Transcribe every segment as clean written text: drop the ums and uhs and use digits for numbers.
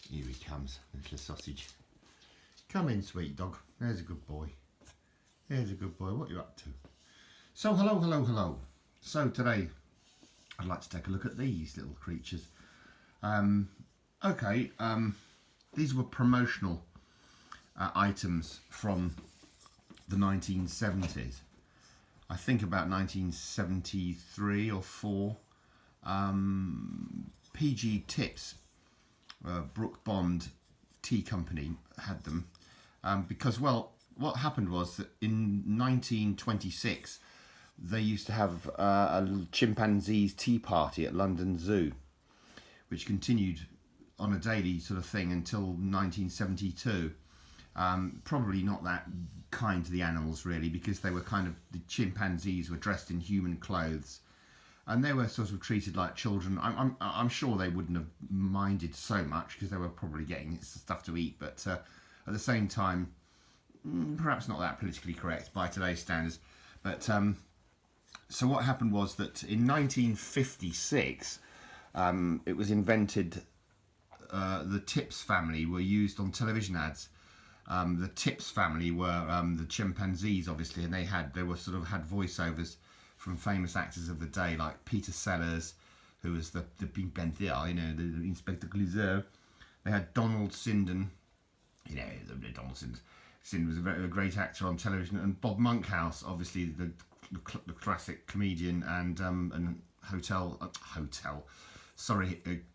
Here he comes, little sausage. Come in, sweet dog. There's a good boy. There's a good boy. What are you up to? So, hello. So today, I'd like to take a look at these little creatures. These were promotional items from the 1970s. I think about 1973 or 4. PG Tips, Brook Bond Tea Company had them because, well, what happened was that in 1926 they used to have a chimpanzees tea party at London Zoo, which continued on a daily sort of thing until 1972. Probably not that kind to the animals really, because they were the chimpanzees were dressed in human clothes and they were sort of treated like children. I'm sure they wouldn't have minded so much because they were probably getting stuff to eat, but at the same time, perhaps not that politically correct by today's standards. But so what happened was that in 1956 it was invented. The Tips family were used on television ads. The Tips family were the chimpanzees, obviously, and they had voiceovers from famous actors of the day, like Peter Sellers, who was the Pink Panther, the Inspector Clouseau. They had Donald Sinden, Donald Sinden was a great actor on television, and Bob Monkhouse, obviously the classic comedian and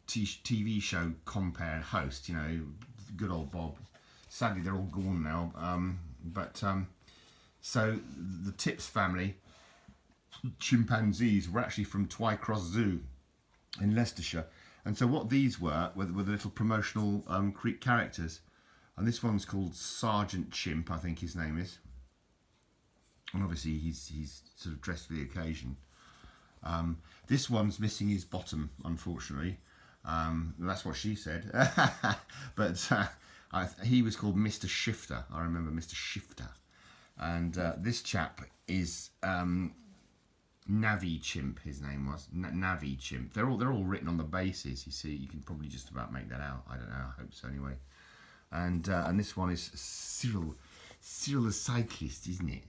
TV show compere host, good old Bob. Sadly, they're all gone now. So the Tips family chimpanzees were actually from Twycross Zoo in Leicestershire. And so what these were the little promotional characters. And this one's called Sergeant Chimp, I think his name is. And obviously he's sort of dressed for the occasion. This one's missing his bottom, unfortunately. That's what she said. But he was called Mr. Shifter. I remember Mr. Shifter. And this chap is Navi Chimp. His name was Navi Chimp. They're all written on the bases. You see, you can probably just about make that out. I don't know. I hope so anyway. And this one is Cyril the Cyclist, isn't it?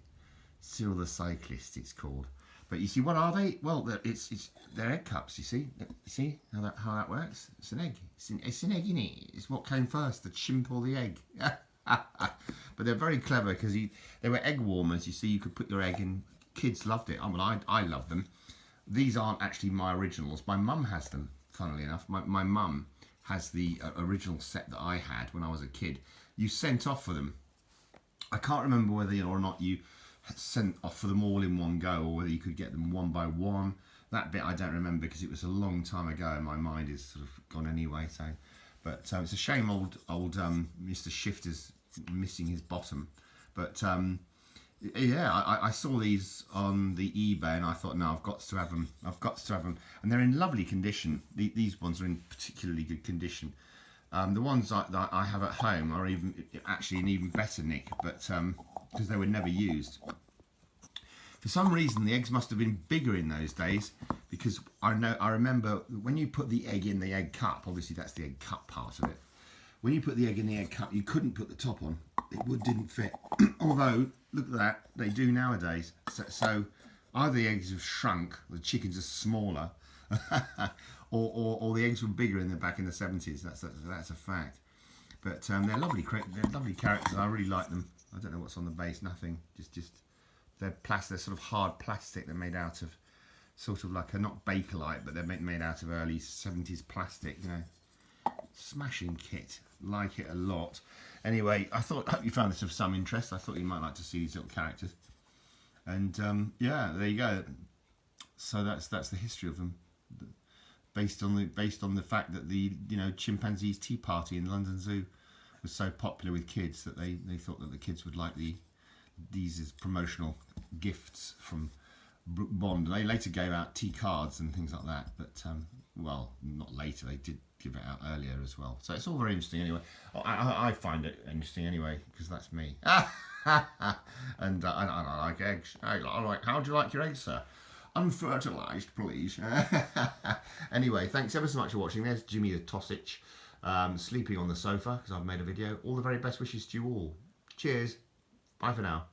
Cyril the Cyclist, it's called. But you see, what are they? Well, they're egg cups. You see how that works? It's an egg. It's an egg, isn't it? It's what came first, the chimp or the egg. But they're very clever because they were egg warmers. You see, you could put your egg in. Kids loved it. I love them. These aren't actually my originals. My mum has them. Funnily enough, my mum has the original set that I had when I was a kid. You sent off for them. I can't remember whether or not you sent off for them all in one go or whether you could get them one by one. That bit I don't remember because it was a long time ago and my mind is sort of gone anyway. But it's a shame old Mr. Shifter's missing his bottom. But yeah, I saw these on the eBay and I thought, no, I've got to have them. And they're in lovely condition. These ones are in particularly good condition. The ones that I have at home are actually in even better nick, but because they were never used. For some reason, the eggs must have been bigger in those days, because I remember when you put the egg in the egg cup. Obviously, that's the egg cup part of it. When you put the egg in the egg cup, you couldn't put the top on. It didn't fit. Although, look at that, they do nowadays. So either the eggs have shrunk, the chickens are smaller, or the eggs were bigger back in the 70s. That's a fact. But they're lovely characters. I really like them. I don't know what's on the base. Nothing. Just they're sort of hard plastic. They're made out of sort of like not Bakelite, but they're made out of early 70s plastic. Smashing kit. Like it a lot. Anyway, I hope you found this of some interest. I thought you might like to see these little characters. And yeah, there you go. So that's the history of them. Based on the fact that the chimpanzees tea party in London Zoo was so popular with kids that they thought that the kids would like these as promotional gifts from Brook Bond. They later gave out tea cards and things like that, but well, not later. They did give it out earlier as well. So it's all very interesting anyway. I find it interesting anyway because that's me. And I like eggs. How do you like your eggs, sir? Unfertilised, please. Anyway, thanks ever so much for watching. There's Jimmy the Tossage. sleeping on the sofa because I've made a video. All the very best wishes to you all. Cheers. Bye for now.